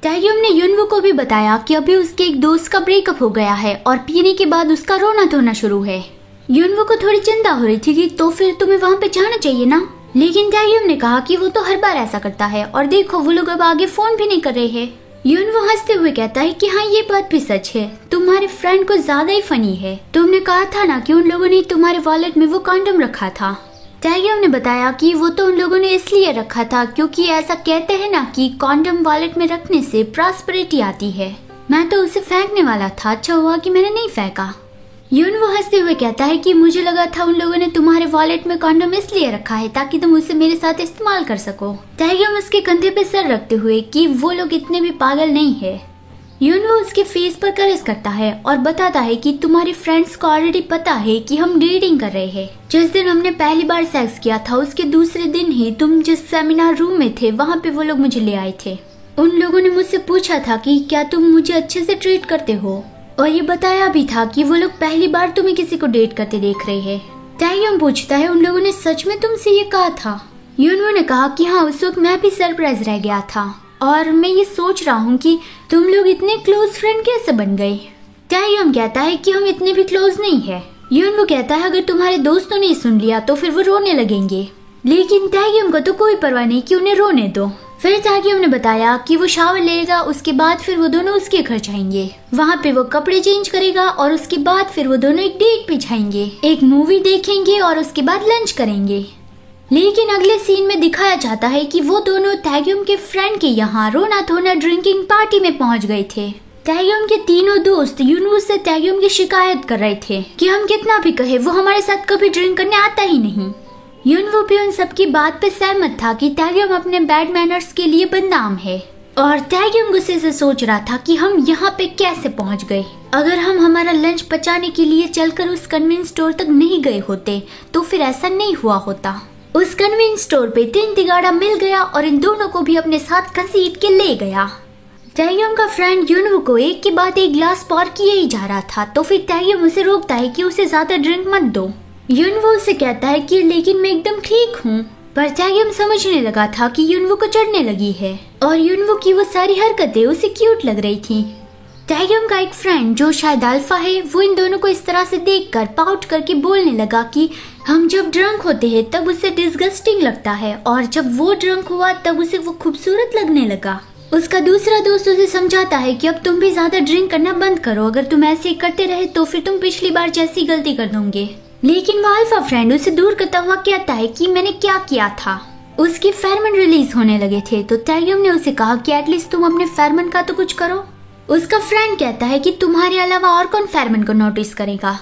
तायुम ने युनवो को भी बताया कि अभी उसके एक दोस्त का ब्रेकअप हो गया है और पीने के बाद उसका रोना धोना शुरू है। युनवो को थोड़ी चिंता हो रही थी कि तो फिर तुम्हें वहाँ पे जाना चाहिए ना, लेकिन तायुम ने कहा कि वो तो हर बार ऐसा करता है और देखो वो लोग अब आगे फोन भी नहीं कर रहे हैं। युनवो हंसते हुए कहता है कि हाँ ये बात भी सच है, तुम्हारे फ्रेंड को ज्यादा ही फनी है। तुमने कहा था ना कि उन लोगों ने तुम्हारे वॉलेट में वो कॉन्डम रखा था। तायुम ने बताया कि वो तो उन लोगों ने इसलिए रखा था क्योंकि ऐसा कहते हैं ना कि कॉन्डम वॉलेट में रखने से प्रॉस्पेरिटी आती है। मैं तो उसे फेंकने वाला था, अच्छा हुआ कि मैंने नहीं फेंका। युनवो हंसते हुए कहता है कि मुझे लगा था उन लोगों ने तुम्हारे वॉलेट में कॉन्डम इसलिए रखा है ताकि तुम उसे मेरे साथ इस्तेमाल कर सको। तायुम उसके कंधे पे सर रखते हुए कि वो लोग इतने भी पागल नहीं है। युनवो उसके फेस पर करस करता है और बताता है कि तुम्हारे फ्रेंड्स को ऑलरेडी पता है कि हम डेटिंग कर रहे हैं। जिस दिन हमने पहली बार सेक्स किया था उसके दूसरे दिन ही तुम जिस सेमिनार रूम में थे वहाँ पे वो लोग मुझे ले आए थे। उन लोगों ने मुझसे पूछा था कि क्या तुम मुझे अच्छे से ट्रीट करते हो, और ये बताया भी था कि वो लोग पहली बार तुम्हें किसी को डेट करते देख रहे हैं। तायुम पूछता है उन लोगों ने सच में तुमसे ये कहा था। युनवो ने कहा कि हाँ, उस वक्त मैं भी सरप्राइज रह गया था और मैं ये सोच रहा हूँ कि तुम लोग इतने क्लोज फ्रेंड कैसे बन गए। तायुम कहता है कि हम इतने भी क्लोज नहीं है। युनवो कहता है अगर तुम्हारे दोस्तों ने सुन लिया तो फिर वो रोने लगेंगे, लेकिन तायुम को तो कोई परवाह नहीं कि उन्हें रोने दो। फिर तायुम ने बताया कि वो शावर लेगा, उसके बाद फिर वो दोनों उसके घर जाएंगे, वहाँ पे वो कपड़े चेंज करेगा और उसके बाद फिर वो दोनों एक डेट पे जाएंगे, एक मूवी देखेंगे और उसके बाद लंच करेंगे। लेकिन अगले सीन में दिखाया जाता है कि वो दोनों तायुम के फ्रेंड के यहाँ रोना धोना ड्रिंकिंग पार्टी में पहुँच गए थे। तायुम के तीनों दोस्त युनवो से तायुम की शिकायत कर रहे थे कि हम कितना भी कहे वो हमारे साथ कभी ड्रिंक करने आता ही नहीं। युनवो भी उन सबकी बात पे सहमत था कि तायुम अपने बैड मैनर्स के लिए बदनाम है, और तायुम गुस्से से सोच रहा था कि हम यहाँ पे कैसे पहुँच गए। अगर हम हमारा लंच पचाने के लिए चलकर उस कन्वीनियंस स्टोर तक नहीं गए होते तो फिर ऐसा नहीं हुआ होता। उस कन्वीनियंस स्टोर पे तीन तिगाड़ा मिल गया और इन दोनों को भी अपने साथ घसीट के ले गया। तायुम का फ्रेंड युनवो को एक के बाद एक ग्लास पॉर किए ही जा रहा था, तो फिर तायुम उसे रोकता है कि उसे ज्यादा ड्रिंक मत दो। युनवो उसे कहता है कि लेकिन मैं एकदम ठीक हूँ, पर तायुम समझने लगा था कि युनवो को चढ़ने लगी है और युनवो की वो सारी हरकतें उसे क्यूट लग रही थी। तायुम का एक फ्रेंड जो शायद अल्फा है, वो इन दोनों को इस तरह से देखकर पाउट करके बोलने लगा कि हम जब ड्रंक होते हैं तब उसे डिस्गस्टिंग लगता है और जब वो ड्रंक हुआ तब उसे वो खूबसूरत लगने लगा। उसका दूसरा दोस्त उसे समझाता है कि अब तुम भी ज्यादा ड्रिंक करना बंद करो, अगर तुम ऐसे करते रहे तो फिर तुम पिछली बार जैसी गलती कर दोगे। लेकिन वो अल्फा फ्रेंड उसे दूर करता हुआ कहता है कि मैंने क्या किया था। उसके फेरोमोन रिलीज होने लगे थे, तो तायुम ने उसे कहा कि एटलीस्ट तुम अपने फेरोमोन का तो कुछ करो। उसका फ्रेंड कहता है कि तुम्हारे अलावा और कौन फेरोमोन को नोटिस करेगा।